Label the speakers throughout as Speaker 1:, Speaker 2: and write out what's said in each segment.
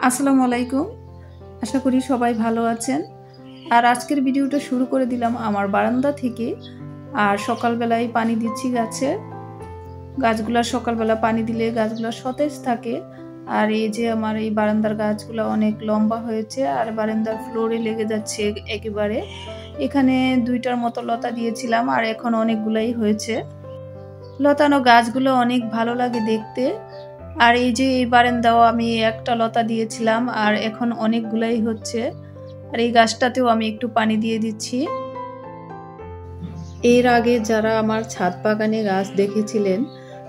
Speaker 1: আসসালামু আলাইকুম। আশা করি সবাই ভালো আছেন। আর আজকের ভিডিওটা শুরু করে দিলাম আমার বারান্দা থেকে। আর সকালবেলায় পানি দিচ্ছি গাছে। গাছগুলা সকালবেলা পানি দিলে গাছগুলা সতেজ থাকে। আর এই যে আমার এই বারান্দার গাছগুলো অনেক লম্বা হয়েছে আর বারান্দার ফ্লোরে লেগে যাচ্ছে একেবারে। এখানে ২টার মতো লতা দিয়েছিলাম আর এখন অনেকগুলাই হয়েছে। লতানো গাছগুলো অনেক ভালো লাগে দেখতে। আর এই যে এই বারান্দাও আমি একটা লতা দিয়েছিলাম আর এখন অনেকগুলাই হচ্ছে। আর এই গাছটাতেও আমি একটু পানি দিয়ে দিচ্ছি। এর আগে যারা আমার ছাদ বাগানে গাছ দেখেছিলেন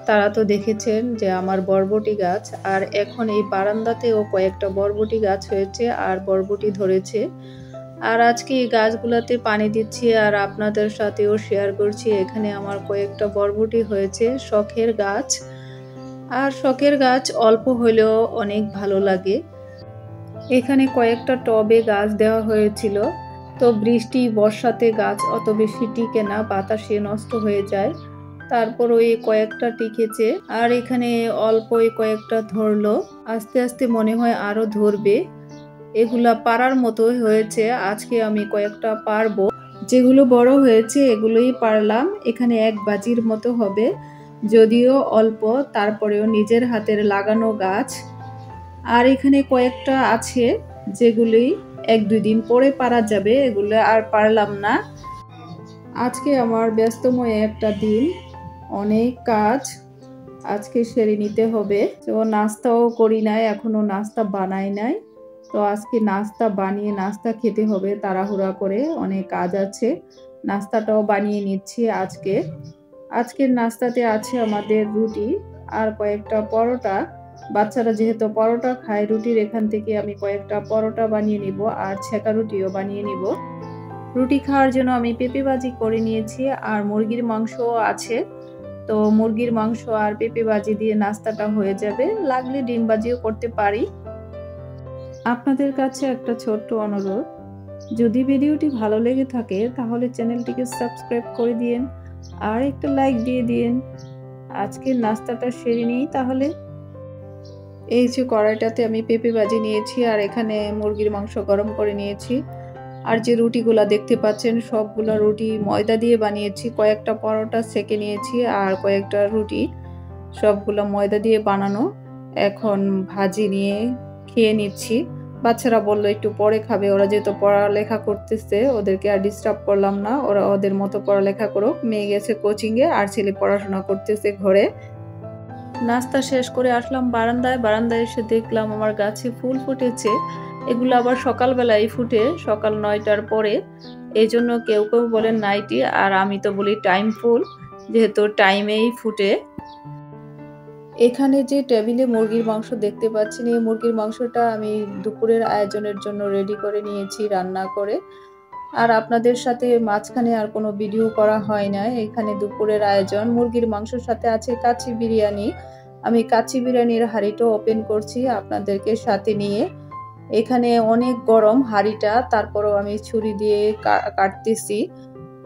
Speaker 1: তারা তো দেখেছেন যে আমার বরবটি গাছ, আর এখন এই বারান্দাতেও কয়েকটা বরবটি গাছ হয়েছে আর বরবটি ধরেছে। আর আজকে এই গাছগুলোতে পানি দিচ্ছি আর আপনাদের সাথেও শেয়ার করছি। এখানে আমার কয়েকটা বরবটি হয়েছে, শখের গাছ। আর শখের গাছ অল্প হলেও অনেক ভালো লাগে। এখানে কয়েকটা টবে গাছ দেওয়া হয়েছিল, তো বৃষ্টি বর্ষাতে গাছ অত বেশি টিকে না, বাতাসে নষ্ট হয়ে যায়। তারপর ওই কয়েকটা টিকেছে আর এখানে অল্পই কয়েকটা ধরলো। আস্তে আস্তে মনে হয় আরো ধরবে। এগুলা পারার মতোই হয়েছে, আজকে আমি কয়েকটা পারবো। যেগুলো বড় হয়েছে এগুলোই পারলাম। এখানে এক বাজির মতো হবে, যদিও অল্প, তারপরেও নিজের হাতের লাগানো গাছ। আর এখানে কয়েকটা আছে যেগুলি ১-২ দিন পরে পারা যাবে, এগুলো আর পারলাম না। আজকে আমার ব্যস্তময় একটা দিন, অনেক কাজ আজকে সেরে নিতে হবে। তো নাস্তাও করি নাই, এখনো নাস্তা বানাই নাই। তো আজকে নাস্তা বানিয়ে নাস্তা খেতে হবে তাড়াহুড়া করে, অনেক কাজ আছে। নাস্তাটাও বানিয়ে নিচ্ছি আজকে। আজকের নাস্তাতে আছে আমাদের রুটি আর কয়েকটা পরোটা। বাচ্চারা যেহেতু পরোটা খায়, রুটির এখান থেকে আমি কয়েকটা পরোটা বানিয়ে নিব আর ছেঁকা রুটিও বানিয়ে নিব। রুটি খাওয়ার জন্য আমি পেঁপে ভাজি করে নিয়েছি আর মুরগির মাংসও আছে। তো মুরগির মাংস আর পেঁপে ভাজি দিয়ে নাস্তাটা হয়ে যাবে, লাগলে ডিম ভাজিও করতে পারি। আপনাদের কাছে একটা ছোট্ট অনুরোধ, যদি ভিডিওটি ভালো লেগে থাকে তাহলে চ্যানেলটিকে সাবস্ক্রাইব করে দিন আর একটা লাইক দিয়ে দিন। আজকের নাস্তাটা সেরে নিই তাহলে। এই যে কড়াইটাতে আমি পেঁপে ভাজি নিয়েছি আর এখানে মুরগির মাংস গরম করে নিয়েছি। আর যে রুটিগুলা দেখতে পাচ্ছেন সবগুলা রুটি ময়দা দিয়ে বানিয়েছি, কয়েকটা পরোটা সেকে নিয়েছি আর কয়েকটা রুটি সবগুলা ময়দা দিয়ে বানানো। এখন ভাজি নিয়ে খেয়ে নিচ্ছি। বাচ্চারা বললো একটু পরে খাবে, ওরা যেহেতু পড়ালেখা করতেছে ওদেরকে আর ডিস্টার্ব করলাম না, ওরা ওদের মতো পড়ালেখা করুক। মেয়ে গেছে কোচিংয়ে আর ছেলে পড়াশোনা করতেছে ঘরে। নাস্তা শেষ করে আসলাম বারান্দায়। বারান্দায় এসে দেখলাম আমার গাছে ফুল ফুটেছে। এগুলো আবার সকালবেলায় ফুটে, সকাল ৯টার পরে। এই জন্য কেউ কেউ বলেন নাইটি আর আমি তো বলি টাইম ফুল, যেহেতু টাইমেই ফুটে। এখানে যে টেবিলে মুরগির মাংস দেখতে পাচ্ছেন, এই মুরগির মাংসটা আমি দুপুরের আয়োজনের জন্য রেডি করে নিয়েছি রান্না করে। আর আপনাদের সাথে মাঝখানে আর কোনো ভিডিও করা হয় না। এখানে দুপুরের আয়োজন, মুরগির মাংসের সাথে আছে কাচ্চি বিরিয়ানি। আমি কাচ্চি বিরিয়ানির হাঁড়িটা ওপেন করছি আপনাদেরকে সাথে নিয়ে। এখানে অনেক গরম হাঁড়িটা, তারপরেও আমি ছুরি দিয়ে কাটতেছি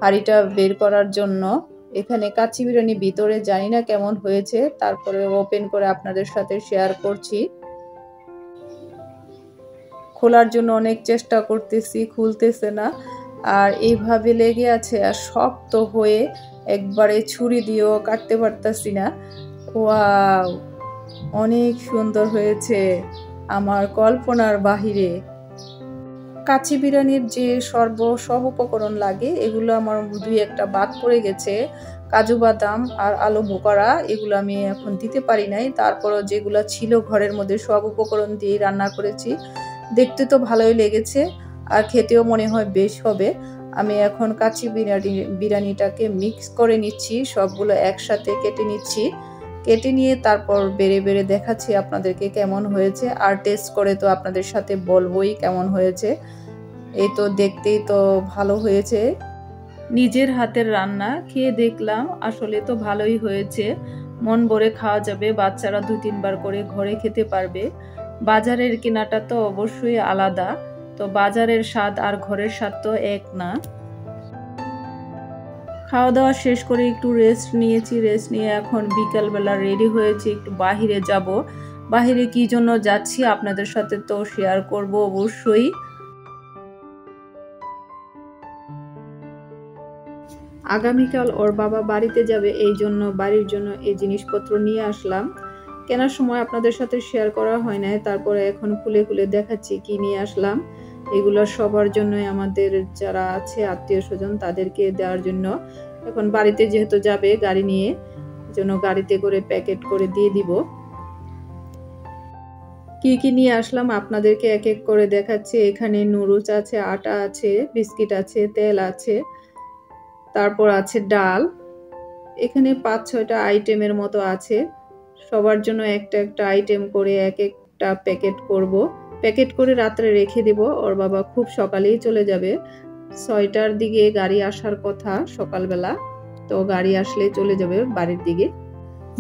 Speaker 1: হাঁড়িটা বের করার জন্য। এখানে কাচ্চি বিরিয়ানি ভিতরে জানি না কেমন হয়েছে, তারপরে ওপেন করে আপনাদের সাথে শেয়ার করছি। খোলার জন্য অনেক চেষ্টা করতেছি, খুলতেছে না। আর এইভাবে লেগে আছে আর শক্ত হয়ে একবারে ছুরি দিয়েও কাটতে পারতাছি না। ওয়াও, অনেক সুন্দর হয়েছে, আমার কল্পনার বাহিরে। কাচ্চি বিরিয়ানির যে সব উপকরণ লাগে এগুলো আমার ২-১টা বাদ পড়ে গেছে। কাজু বাদাম আর আলু বোখরা এগুলো আমি এখন দিতে পারি নাই, তারপরও যেগুলো ছিল ঘরের মধ্যে সব উপকরণ দিয়ে রান্না করেছি। দেখতে তো ভালোই লেগেছে আর খেতেও মনে হয় বেশ হবে। আমি এখন কাচ্চি বিরিয়ানিটাকে মিক্স করে নিচ্ছি, সবগুলো একসাথে কেটে নিচ্ছি। কেটে নিয়ে তারপর বেড়ে বেড়ে দেখাচ্ছি আপনাদেরকে কেমন হয়েছে, আর টেস্ট করে তো আপনাদের সাথে বলবোই কেমন হয়েছে। এই তো দেখতেই তো ভালো হয়েছে। নিজের হাতের রান্না খেয়ে দেখলাম আসলে তো ভালোই হয়েছে, মন ভরে খাওয়া যাবে। বাচ্চারা ২-৩ বার করে ঘরে খেতে পারবে। বাজারের কেনাটা তো অবশ্যই আলাদা, তো বাজারের স্বাদ আর ঘরের স্বাদ তো এক না। খাওয়া দাওয়া শেষ করে একটু রেস্ট নিয়েছি, রেস্ট নিয়ে এখন বিকালবেলা রেডি হয়েছি, একটু বাহিরে যাব। বাহিরে কি জন্য যাচ্ছি আপনাদের সাথে তো শেয়ার করব অবশ্যই। আগামীকাল ওর বাবা বাড়িতে যাবে, এই জন্য বাড়ির জন্য এই জিনিসপত্র নিয়ে আসলাম। কেনার সময় আপনাদের সাথে শেয়ার করা হয় নাই, তারপরে এখন খুলে খুলে দেখাচ্ছি কি নিয়ে আসলাম। এগুলো সবার জন্যই, আমাদের যারা আছে আত্মীয় স্বজন তাদেরকে দেওয়ার জন্য। এখন বাড়িতে যেহেতু যাবে গাড়ি নিয়ে, জন্য গাড়িতে করে প্যাকেট করে দিয়ে দিব। কি কি নিয়ে আসলাম আপনাদেরকে এক এক করে দেখাচ্ছি। এখানে নুডলস আছে, আটা আছে, বিস্কিট আছে, তেল আছে, তারপর আছে ডাল। এখানে ৫-৬টা আইটেমের মতো আছে। সবার জন্য একটা একটা আইটেম করে এক একটা প্যাকেট করব। প্যাকেট করে রাত্রে রেখে দেব। ওর বাবা খুব সকালেই চলে যাবে, ৬টার দিকে গাড়ি আসার কথা সকালবেলা। তো গাড়ি আসলে চলে যাবে বাড়ির দিকে।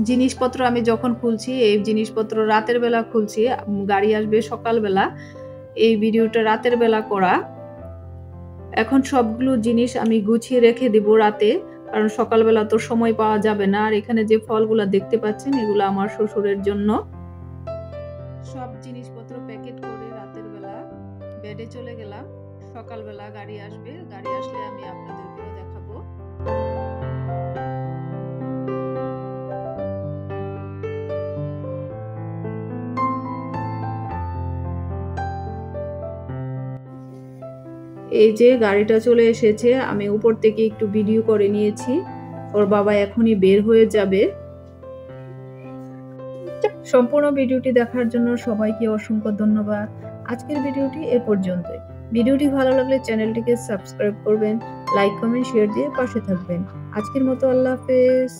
Speaker 1: জিনিসপত্র আমি যখন খুলছি, এই জিনিসপত্র রাতের বেলা খুলছি, গাড়ি আসবে সকালবেলা। এই ভিডিওটা রাতের বেলা করা। এখন সবগুলো জিনিস আমি গুছিয়ে রেখে দেব রাতে, কারণ সকালবেলা তো সময় পাওয়া যাবে না। আর এখানে যে ফলগুলা দেখতে পাচ্ছেন এগুলো আমার শ্বশুরের জন্য। সব জিনিসপত্র প্যাকেট করে রাতের বেলা বেডে চলে গেলাম। সকালবেলা গাড়ি আসবে, গাড়ি আসলে আমি আপনাদেরকেও দেখাবো। এই যে গাড়িটা চলে এসেছে, আমি উপর থেকে একটু ভিডিও করে নিয়েছি। ওর বাবা এখনই বের হয়ে যাবে। সম্পূর্ণ ভিডিওটি দেখার জন্য সবাইকে অসংখ্য ধন্যবাদ। আজকের ভিডিওটি এ পর্যন্তই। ভিডিওটি ভালো লাগলে চ্যানেলটিকে সাবস্ক্রাইব করবেন, লাইক কমেন্ট শেয়ার দিয়ে পাশে থাকবেন। আজকের মতো আল্লাহ হাফেজ।